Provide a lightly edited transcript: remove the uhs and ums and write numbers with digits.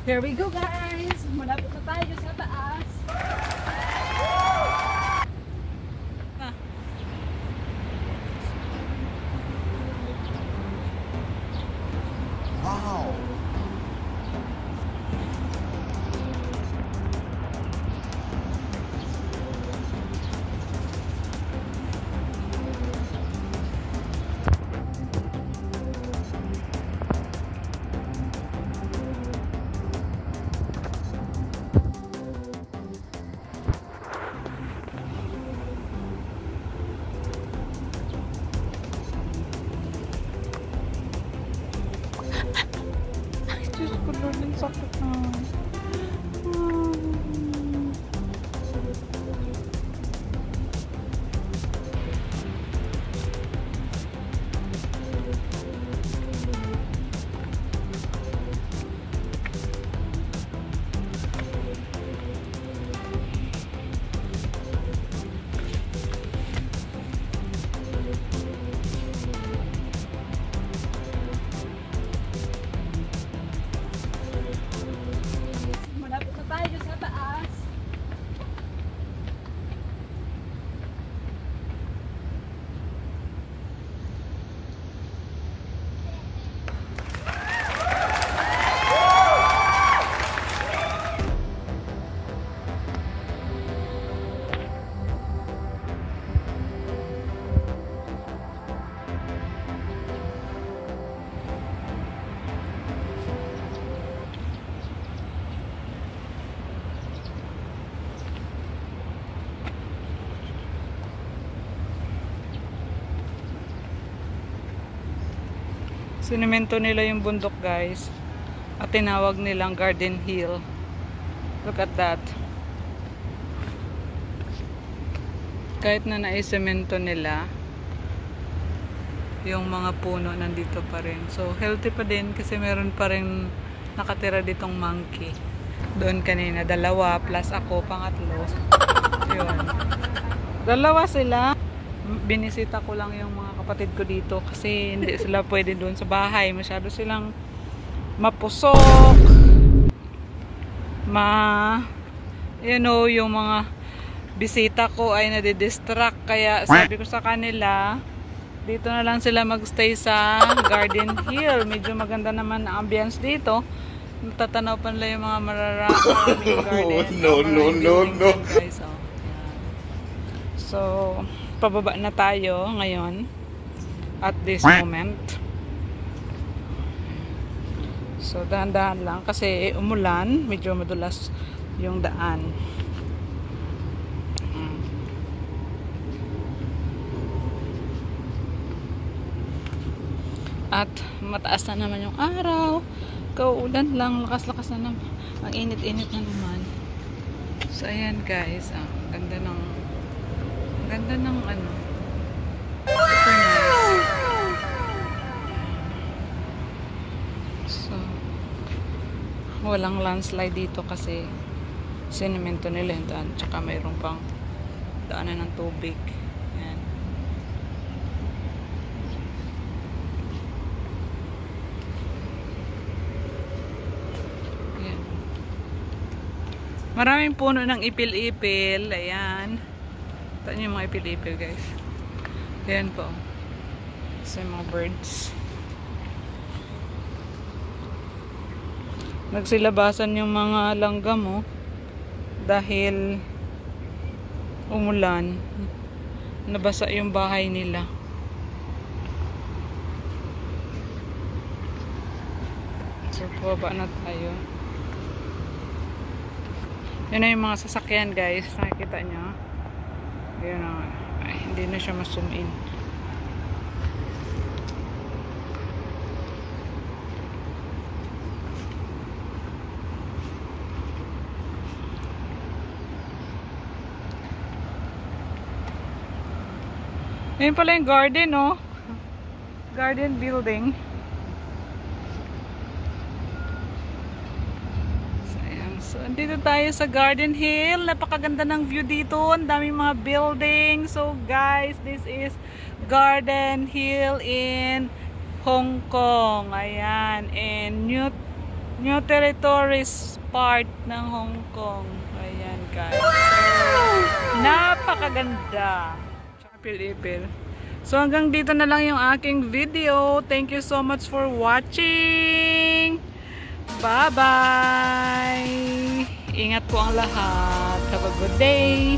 Here we go guys! Malapit na tayo sa taas. Wow! Diyos ko, Lord, ang sakit na. Malapit na tayo sa taas. Sinemento nila yung bundok guys at tinawag nilang Garden Hill. Look at that. Kahit na naisemento nila, yung mga puno nandito pa rin. So healthy pa din kasi meron pa rin nakatira ditong monkey. Doon kanina, 2 plus ako, pangatlo. Yun. 2 sila. Binisita ko lang yung mga kapatid ko dito kasi hindi sila pwede doon sa bahay. Masyado silang mapusok. You know, yung mga bisita ko ay nadidistract. Kaya sabi ko sa kanila, dito na lang sila magstay sa Garden Hill. Medyo maganda naman ang ambience dito. Natatanaw pa nila yung mga maraming garden. No. Guys, oh. So, pababa na tayo ngayon at this moment. So dahan-dahan lang kasi umulan, medyo madulas yung daan. At mataas na naman yung araw. Kauulan lang, lakas-lakas na naman. Ang init-init na naman. So ayan guys, ganda ng ano, super nice. So walang landslide dito kasi sinemento nila yung daan, tsaka mayroon pang daanan ng tubig. Yan. Yan. Maraming puno ng ipil-ipil. Ayan. Ito yung mga ipil-ipil guys. Ayan po. So yung mga birds. Nagsilabasan yung mga langgam mo dahil umulan. Nabasa yung bahay nila. So pababa na tayo. Yan na yung mga sasakyan guys. Nakikita nyo. Ayan na. Ay, hindi na siya ma-zoom in. Ayan pala yung garden, oh. Garden building. So, andito tayo sa Garden Hill. Napakaganda ng view dito. Ang daming mga building. So, guys, this is Garden Hill in Hong Kong. Ayan. And New territories part ng Hong Kong. Ayan guys. So, napakaganda. Ipil-ipil. So hanggang dito na lang yung aking video. Thank you so much for watching. Bye-bye. Ingat po ang lahat. Have a good day.